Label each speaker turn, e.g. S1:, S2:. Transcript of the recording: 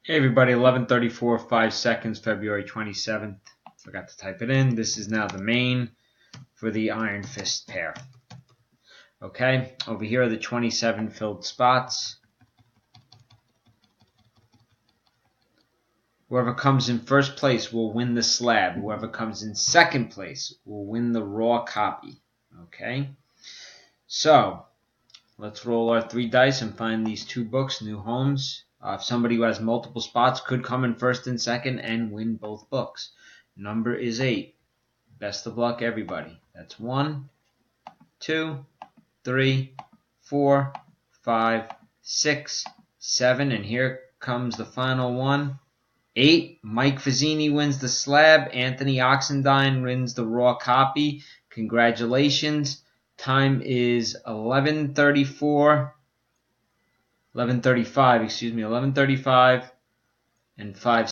S1: Hey everybody, 11:34, 5 seconds, February 27th. Forgot to type it in. This is now the main for the Iron Fist pair. Okay, over here are the 27 filled spots. Whoever comes in first place will win the slab. Whoever comes in second place will win the raw copy. Okay, so let's roll our 3 dice and find these 2 books, New Homes. If somebody who has multiple spots could come in first and second and win both books. Number is 8. Best of luck, everybody. That's 1, 2, 3, 4, 5, 6, 7, and here comes the final one. 8. Mike Fazzini wins the slab. Anthony Oxendine wins the raw copy. Congratulations. Time is 11:35, and 5